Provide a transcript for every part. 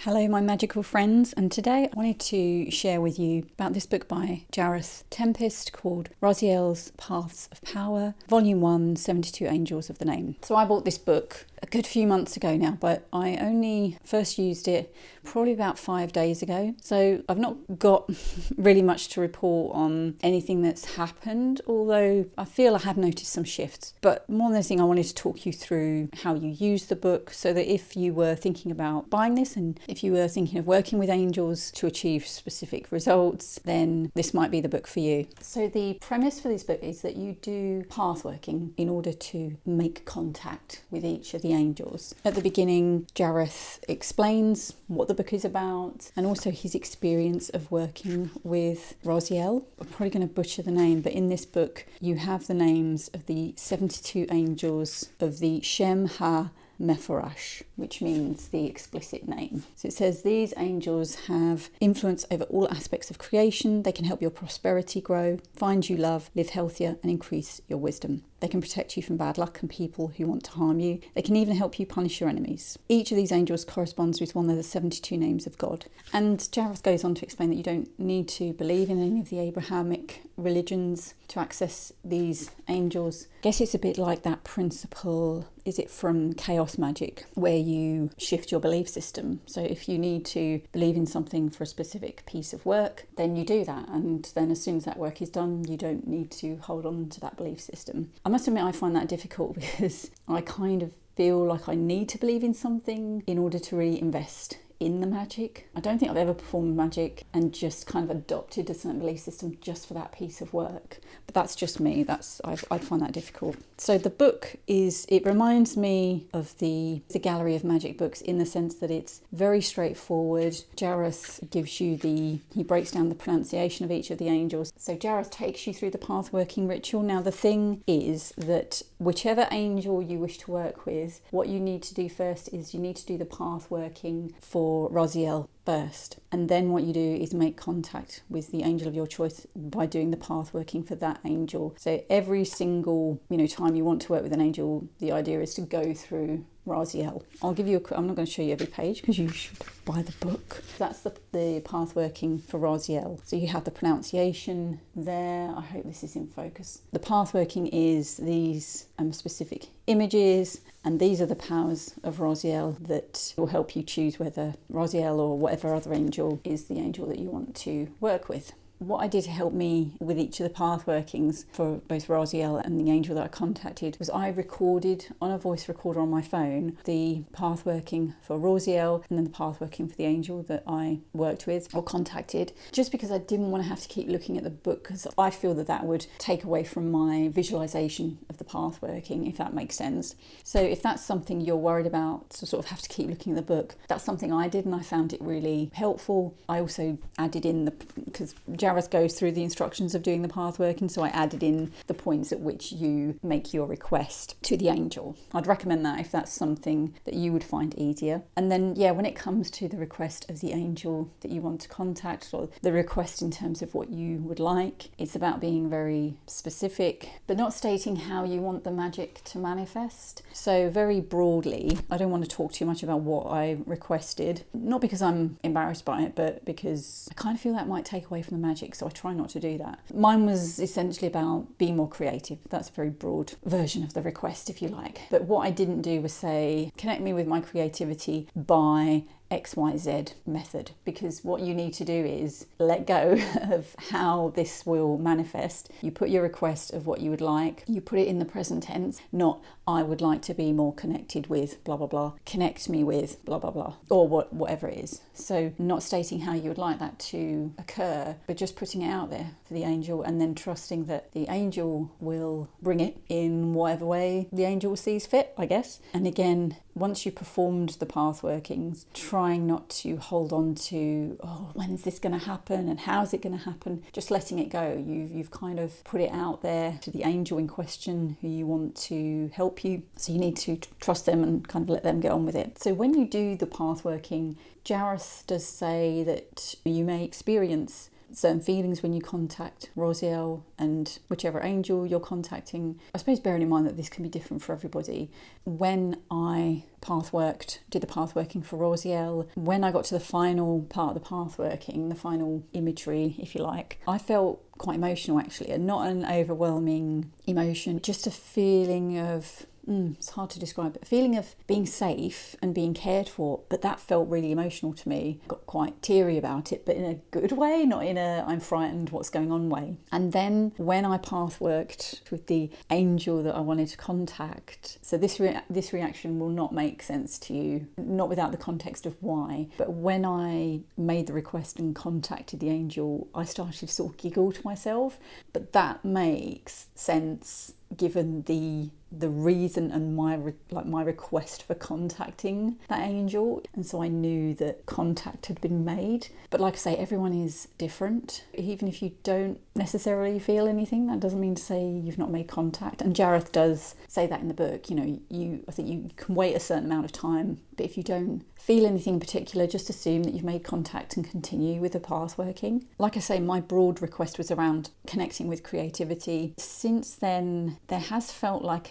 Hello, my magical friends, and today I wanted to share with you about this book by Jareth Tempest called Raziel's Paths of Power, Volume 1, 72 Angels of the Name. So I bought this book a good few months ago now, but I only first used it probably about 5 days ago. So I've not got really much to report on anything that's happened, although I feel I have noticed some shifts. But more than anything, I wanted to talk you through how you use the book so that if you were thinking about buying this and if you were thinking of working with angels to achieve specific results, then this might be the book for you. So the premise for this book is that you do pathworking in order to make contact with each of the angels. At the beginning, Jareth explains what the book is about and also his experience of working with Raziel. I'm probably going to butcher the name, but in this book you have the names of the 72 angels of the Shem HaMephorash, which means the explicit name. So it says these angels have influence over all aspects of creation. They can help your prosperity grow, find you love, live healthier, and increase your wisdom. They can protect you from bad luck and people who want to harm you. They can even help you punish your enemies. Each of these angels corresponds with one of the 72 names of God. And Jareth goes on to explain that you don't need to believe in any of the Abrahamic religions to access these angels. I guess it's a bit like that principle, is it from Chaos Magic, where you shift your belief system. So if you need to believe in something for a specific piece of work, then you do that. And then as soon as that work is done, you don't need to hold on to that belief system. I must admit I find that difficult because I kind of feel like I need to believe in something in order to really invest in the magic. I don't think I've ever performed magic and just kind of adopted a certain belief system just for that piece of work. But that's just me. I'd find that difficult. So the book it reminds me of the gallery of magic books in the sense that it's very straightforward. Jareth he breaks down the pronunciation of each of the angels. So Jareth takes you through the pathworking ritual. Now the thing is that whichever angel you wish to work with, what you need to do first is you need to do the pathworking for Raziel first, and then what you do is make contact with the angel of your choice by doing the path working for that angel. So every single time you want to work with an angel, the idea is to go through Raziel. I'm not going to show you every page because you should buy the book. That's the path working for Raziel. So you have the pronunciation there. I hope this is in focus. The path working is these specific images, and these are the powers of Raziel that will help you choose whether Raziel or whatever other angel is the angel that you want to work with. What I did to help me with each of the path workings for both Raziel and the angel that I contacted was I recorded on a voice recorder on my phone the path working for Raziel and then the path working for the angel that I worked with or contacted, just because I didn't want to have to keep looking at the book, because I feel that would take away from my visualization of the path working, if that makes sense. So if that's something you're worried about, to sort of have to keep looking at the book, that's something I did and I found it really helpful. I also added in because Jareth goes through the instructions of doing the path working, so I added in the points at which you make your request to the angel. I'd recommend that if that's something that you would find easier. And then when it comes to the request of the angel that you want to contact, or the request in terms of what you would like, it's about being very specific but not stating how you want the magic to manifest. So very broadly, I don't want to talk too much about what I requested, not because I'm embarrassed by it, but because I kind of feel that might take away from the magic, so I try not to do that. Mine was essentially about being more creative. That's a very broad version of the request, if you like. But what I didn't do was say, connect me with my creativity by XYZ method, because what you need to do is let go of how this will manifest. You put your request of what you would like, you put it in the present tense, not I would like to be more connected with blah blah blah, connect me with blah blah blah, or whatever it is. So not stating how you would like that to occur, but just putting it out there for the angel and then trusting that the angel will bring it in whatever way the angel sees fit, I guess. And again, once you've performed the path workings, trying not to hold on to, when's this going to happen and how's it going to happen? Just letting it go. You've kind of put it out there to the angel in question who you want to help you. So you need to trust them and kind of let them get on with it. So when you do the path working, Jareth does say that you may experience certain feelings when you contact Raziel and whichever angel you're contacting. I suppose bearing in mind that this can be different for everybody. When I did the pathworking for Raziel, when I got to the final part of the pathworking, the final imagery, if you like, I felt quite emotional actually, and not an overwhelming emotion, just a feeling of it's hard to describe, but a feeling of being safe and being cared for. But that felt really emotional to me. Got quite teary about it, but in a good way, not in a I'm frightened what's going on way. And then when I pathworked with the angel that I wanted to contact, so this reaction will not make sense to you, not without the context of why. But when I made the request and contacted the angel, I started to sort of giggle to myself. But that makes sense given the reason and my request for contacting that angel. And so I knew that contact had been made. But like I say, everyone is different. Even if you don't necessarily feel anything, that doesn't mean to say you've not made contact. And Jareth does say that in the book. I think you can wait a certain amount of time, but if you don't feel anything in particular, just assume that you've made contact and continue with the pathworking. Like I say, my broad request was around connecting with creativity. Since then, there has felt like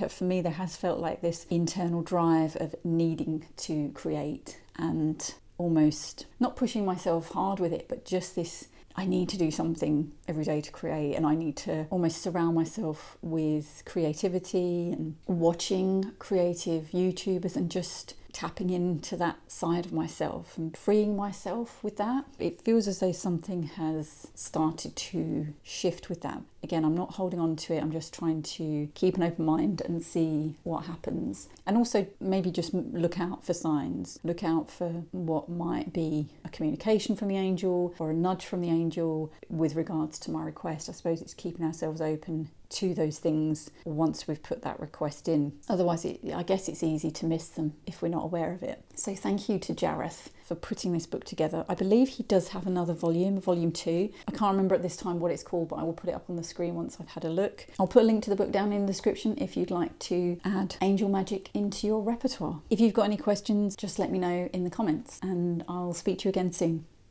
this internal drive of needing to create, and almost not pushing myself hard with it, but just this, I need to do something every day to create, and I need to almost surround myself with creativity and watching creative YouTubers and just tapping into that side of myself and freeing myself with that. It feels as though something has started to shift with that. Again, I'm not holding on to it. I'm just trying to keep an open mind and see what happens. And also maybe just look out for signs. Look out for what might be a communication from the angel or a nudge from the angel with regards to my request. I suppose it's keeping ourselves open to those things once we've put that request in. Otherwise, I guess it's easy to miss them if we're not aware of it. So thank you to Jareth for putting this book together. I believe he does have another volume 2. I can't remember at this time what it's called, but I will put it up on the screen once I've had a look. I'll put a link to the book down in the description if you'd like to add Angel Magic into your repertoire. If you've got any questions, just let me know in the comments, and I'll speak to you again soon.